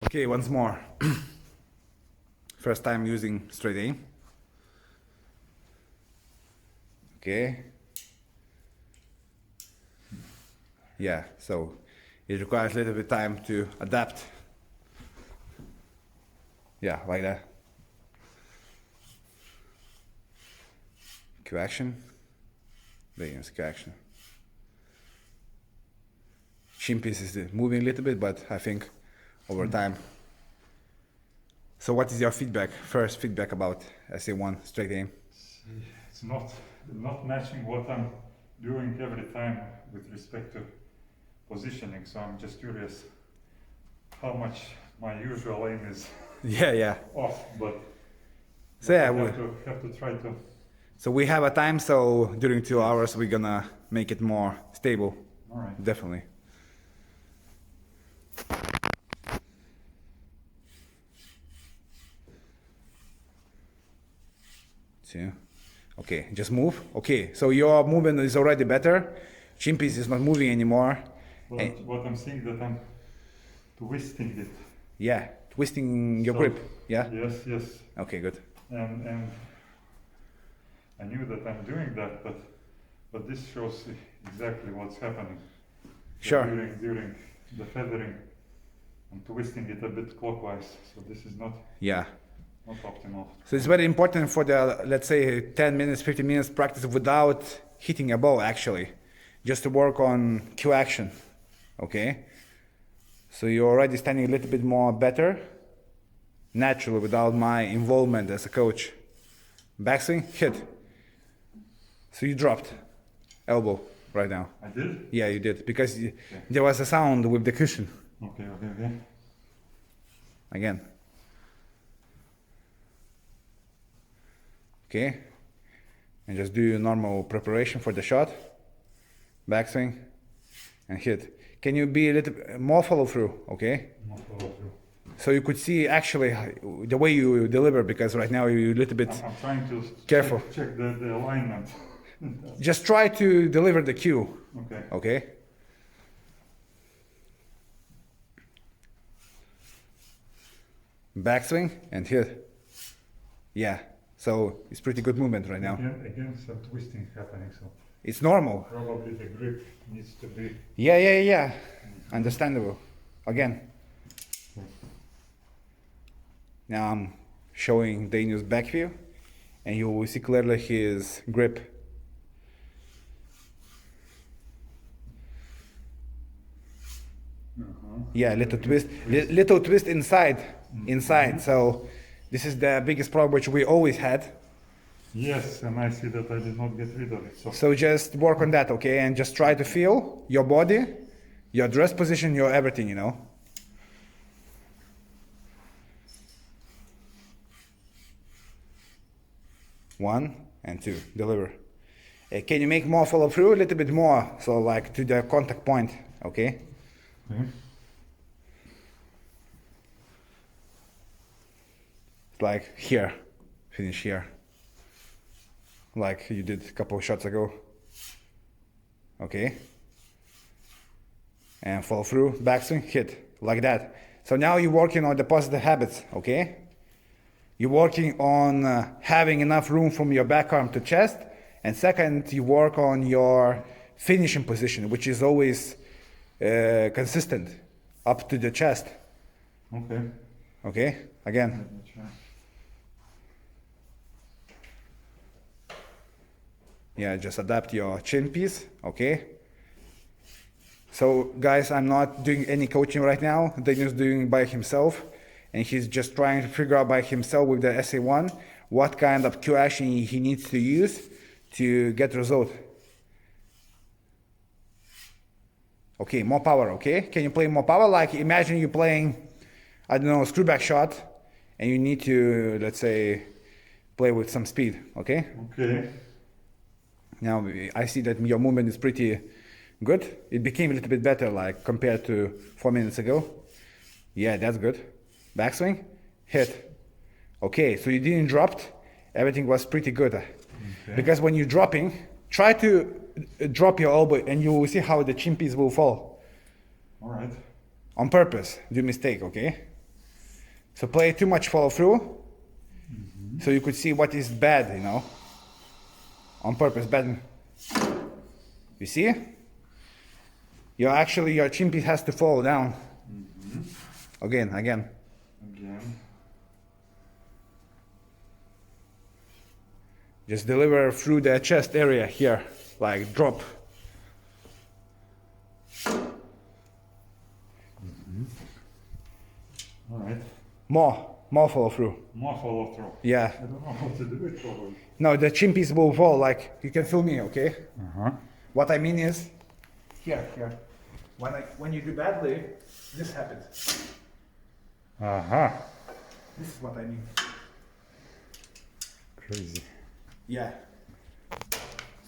Okay, once more. First time using straight aim. Okay. Yeah, so it requires a little bit of time to adapt. Yeah, like that. Q action. There is Q action. Shin piece is moving a little bit, but I think over time. So what is your feedback? First feedback about SA1 straight aim? It's not matching what I'm doing every time with respect to positioning, so I'm just curious how much my usual aim is Yeah. off, but So yeah, have to try to. so we have a time, so during 2 hours we're gonna make it more stable. All right. Definitely. See? Okay, just move. Okay, so your movement is already better. Shin piece is not moving anymore. What I'm seeing that I'm twisting it. Yeah, twisting your grip. Yeah? Yes. Okay, good. And I knew that I'm doing that, but this shows exactly what's happening. Sure. During the feathering, I'm twisting it a bit clockwise, so this is not optimal. So it's very important for the, let's say, 10 minutes, 15 minutes practice without hitting a ball, actually. Just to work on Q action. Okay? So you're already standing a little bit more better, naturally, without my involvement as a coach. Backswing, hit. So you dropped elbow right now. I did? Yeah, you did, because there was a sound with the cushion. Okay. Again. Okay. And just do your normal preparation for the shot. Backswing and hit. Can you be a little more follow through? Okay. More follow through. So you could see actually the way you deliver, because right now you're a little bit I'm trying to careful. check the alignment. Just try to deliver the cue. Okay. Okay. Backswing and hit. Yeah. So it's pretty good movement right now. Again, some twisting happening, so It's normal. probably the grip needs to be. Yeah. Understandable. Again. Now I'm showing Daniel's back view, and you will see clearly his grip. Yeah, little twist inside. So this is the biggest problem which we always had. Yes, and I see that I did not get rid of it. So just work on that, okay? And just try to feel your body, your dress position, your everything, you know? One and two, deliver. Can you make more follow through? A little bit more, so like to the contact point, okay? Like here, finish here. Like you did a couple of shots ago. Okay. And follow through, backswing, hit, like that. So now you're working on the positive habits, okay? You're working on having enough room from your back arm to chest. And second, you work on your finishing position, which is always consistent, up to the chest. Okay. Okay, again. Let me try. Yeah, just adapt your chin piece, okay? So guys, I'm not doing any coaching right now. Daniel's doing by himself, and he's just trying to figure out by himself with the SA1 what kind of Q action he needs to use to get result. Okay, more power, okay? Can you play more power? Like imagine you're playing, I don't know, a screw back shot, and you need to, let's say, play with some speed, okay? Okay. Now I see that your movement is pretty good. It became a little bit better, like compared to 4 minutes ago. Yeah, that's good. Backswing, hit. Okay, so you didn't drop. Everything was pretty good. Okay. Because when you're dropping, try to drop your elbow, and you will see how the chin piece will fall. All right. On purpose, do mistake, okay? So play too much follow through, so you could see what is bad, you know, on purpose bad. You see? Your chin piece has to fall down. Again. Again. Just deliver through the chest area here, like drop. All right. More follow through. More follow through. Yeah. I don't know how to do it probably. No, the chin piece will fall, like, you can feel me, okay? What I mean is, here. When you do badly, this happens. This is what I mean. Crazy. Yeah.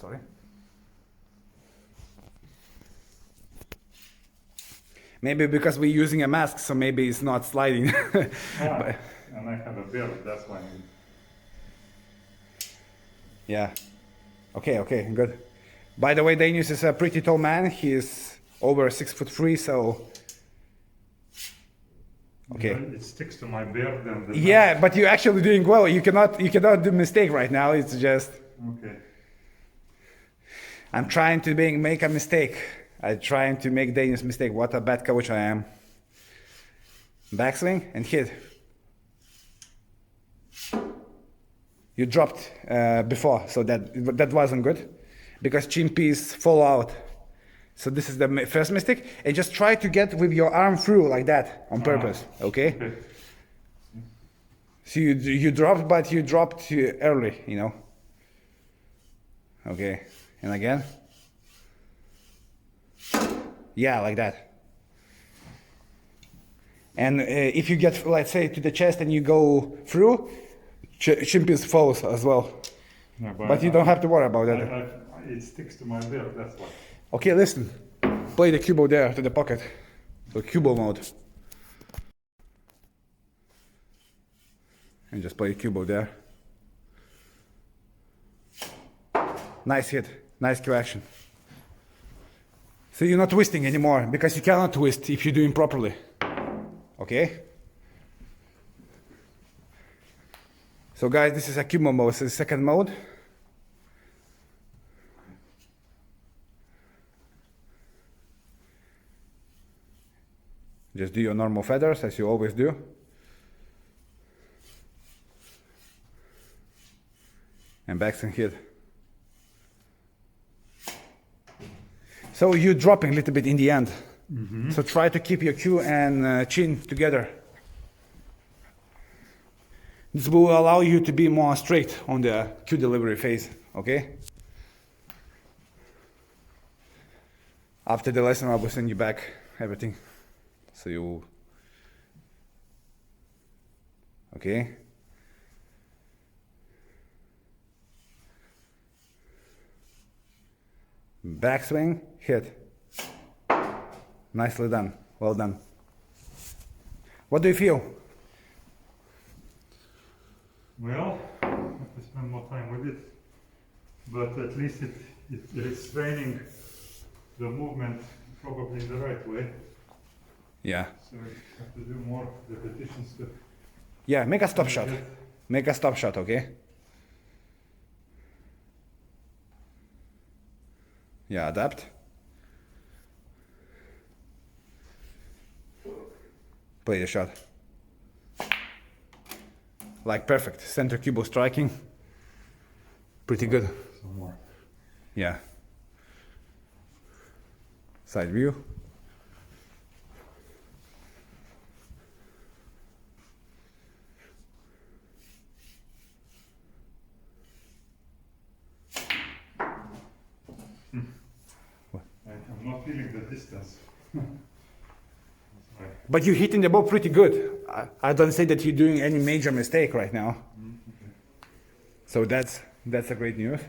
Sorry. Maybe because we're using a mask, so maybe it's not sliding. But, and I have a beard, that's why. yeah. Okay, good. By the way, Danius is a pretty tall man. He's over 6'3", so. Okay. It sticks to my beard and the Yeah, but you're actually doing well. You cannot do mistake right now. It's just. Okay. I'm trying to make a mistake. I'm trying to make Danius mistake. What a bad coach I am. Backswing and hit. You dropped before, so that wasn't good, because chin piece fall out. So this is the first mistake, and just try to get with your arm through like that on purpose, okay? So you dropped, but you dropped too early, you know. Okay, and again. Yeah, like that. And if you get, let's say, to the chest and you go through, chin piece falls as well. No, but you don't have to worry about that. It sticks to my beard, that's why. Okay, listen. Play the cubo there to the pocket. So cubo mode. And just play cubo there. Nice hit. Nice Q action. So you're not twisting anymore, because you cannot twist if you're doing properly. Okay? So guys, this is a cubo mode. This is the second mode. Just do your normal feathers as you always do. And backswing hit. So you're dropping a little bit in the end. So try to keep your Q and chin together. This will allow you to be more straight on the Q delivery phase, okay? After the lesson, I will send you back everything. So you, okay? Backswing, hit. Nicely done, well done. What do you feel? Well, I have to spend more time with it, but at least it is training the movement probably the right way. Yeah. So you have to do more repetitions to... Yeah, make a stop shot. Make a stop shot, okay? Yeah, adapt. Play the shot. Like perfect. Center cubo striking. Pretty good. Some more. Yeah. Side view. I'm not feeling the distance. But you're hitting the ball pretty good. I don't say that you're doing any major mistake right now. Okay. So that's a great news.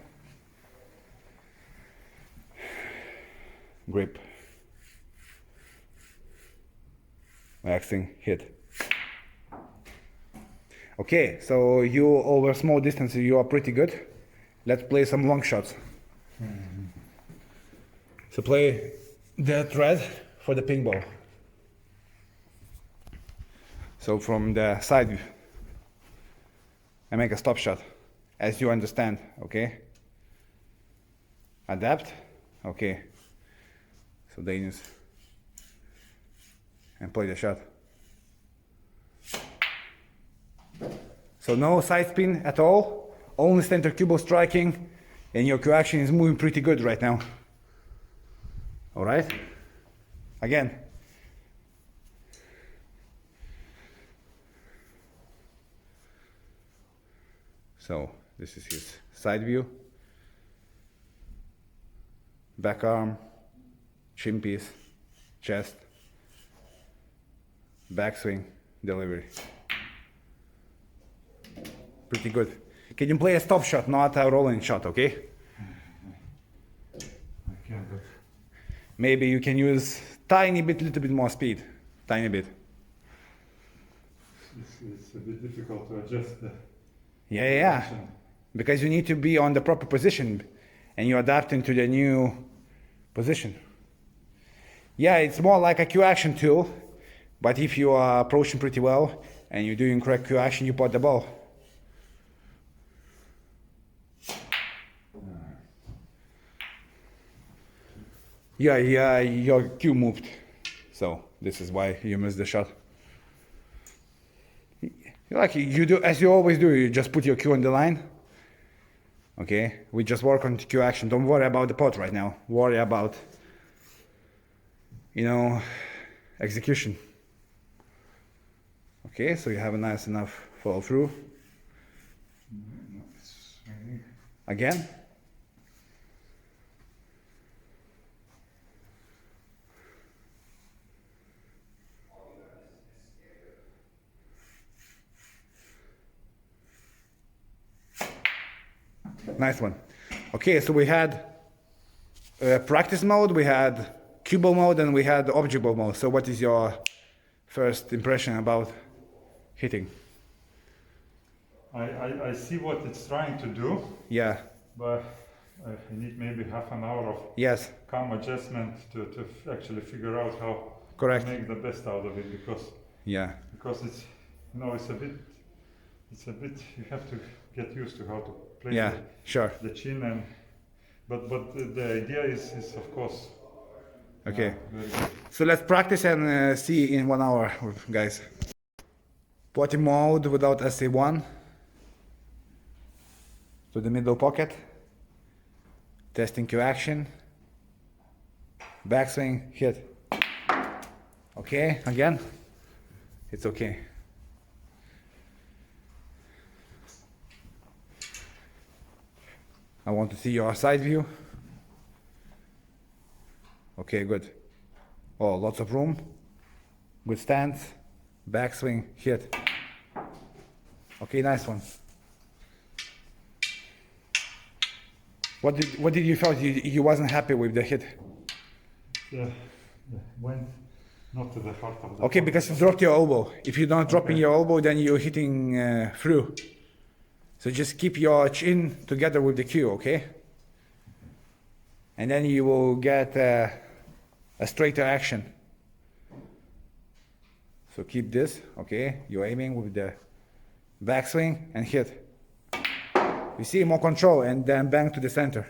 Grip. Waxing, hit. Okay, so you over small distances, you are pretty good. Let's play some long shots. So play the thread for the ping ball. So from the side view, I make a stop shot, as you understand, okay? Adapt, okay. So Daniels, and play the shot. So no side spin at all, only center cue ball striking, and your cue action is moving pretty good right now. All right? Again. So this is his side view. Back arm, shin piece, chest, backswing, delivery. Pretty good. Can you play a stop shot, not a rolling shot, okay? I can, but Maybe you can use little bit more speed, tiny bit. it's a bit difficult to adjust the Yeah. action. Because you need to be on the proper position and you're adapting to the new position. Yeah, it's more like a cue action tool, but if you are approaching pretty well and you're doing correct cue action, you pot the ball. Yeah, your cue moved. So this is why you missed the shot. Like you do, as you always do, you just put your cue on the line. Okay, we just work on cue action. Don't worry about the pot right now. Worry about, execution. Okay, so you have a nice enough follow through. Again. Nice one. Okay, so we had practice mode, we had cue ball mode, and we had object ball mode. So what is your first impression about hitting? I see what it's trying to do, Yeah. but I need maybe half an hour of Yes. calm adjustment to actually figure out how Correct. to make the best out of it, because Yeah. it's it's a bit you have to get used to how to play Yeah. Sure. the chin, and but the idea is of course Okay. very good. So let's practice and see in 1 hour, guys. Potty mode without SA1 to the middle pocket. Testing cue action. Backswing, hit. Okay, again. It's okay. I want to see your side view. Okay, good. Oh, lots of room. Good stance. Backswing, hit. Okay, nice one. What did you felt? You wasn't happy with the hit? Yeah, went not to the heart of the Okay, ball. because you dropped your elbow. If you're not dropping your elbow, then you're hitting through. So just keep your chin together with the cue, okay? And then you will get a straighter action. So keep this, okay? You're aiming with the backswing and hit. You see, more control, and then bang to the center.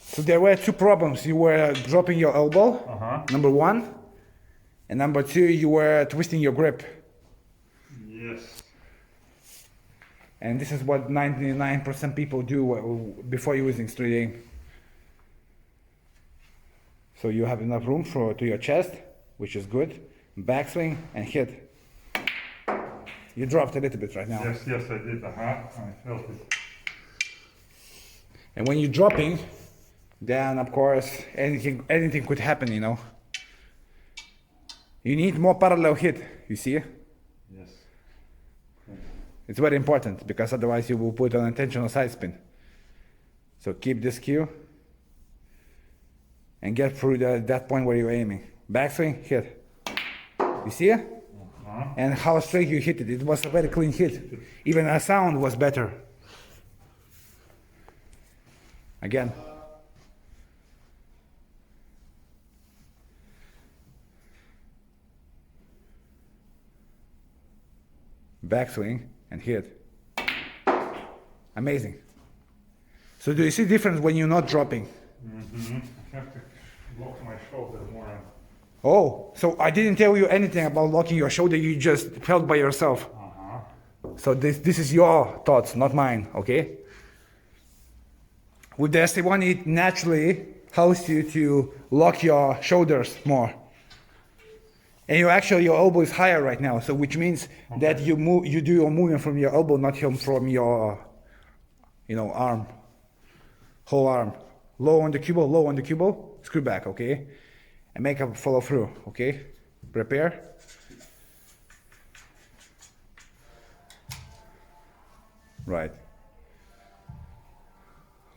So there were two problems. You were dropping your elbow, number one. And number two, you were twisting your grip. Yes. And this is what 99% people do before using straight aim. So you have enough room to your chest, which is good. Backswing and hit. You dropped a little bit right now. Yes, I did. I felt it. And when you're dropping, then of course anything could happen, you know. You need more parallel hit, you see? Yes. It's very important, because otherwise you will put an intentional side spin. So keep this cue and get through that point where you're aiming. Backswing, hit. You see? And how straight you hit it. It was a very clean hit. Even our sound was better. Again. backswing, and hit. Amazing. So do you see difference when you're not dropping? Mm-hmm. I have to lock my shoulder more. Oh, so I didn't tell you anything about locking your shoulder, you just felt by yourself. So this is your thoughts, not mine, okay? With the ST1, it naturally helps you to lock your shoulders more. And your elbow is higher right now, so which means that you do your movement from your elbow, not from your, arm, whole arm. Low on the cubble, screw back, okay? And make a follow through, okay? Prepare. Right.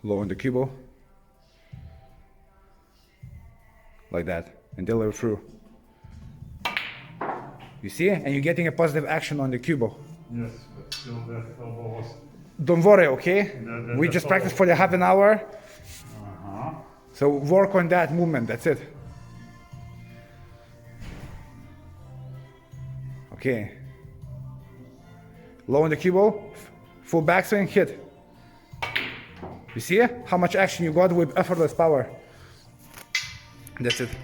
Low on the cubble. Like that, and deliver through. You see? And you're getting a positive action on the cubble. Yes, but still that elbow was... Don't worry, okay? We just practiced for the half an hour. So work on that movement, that's it. Okay. Low on the cubble, full backswing, hit. You see how much action you got with effortless power? That's it.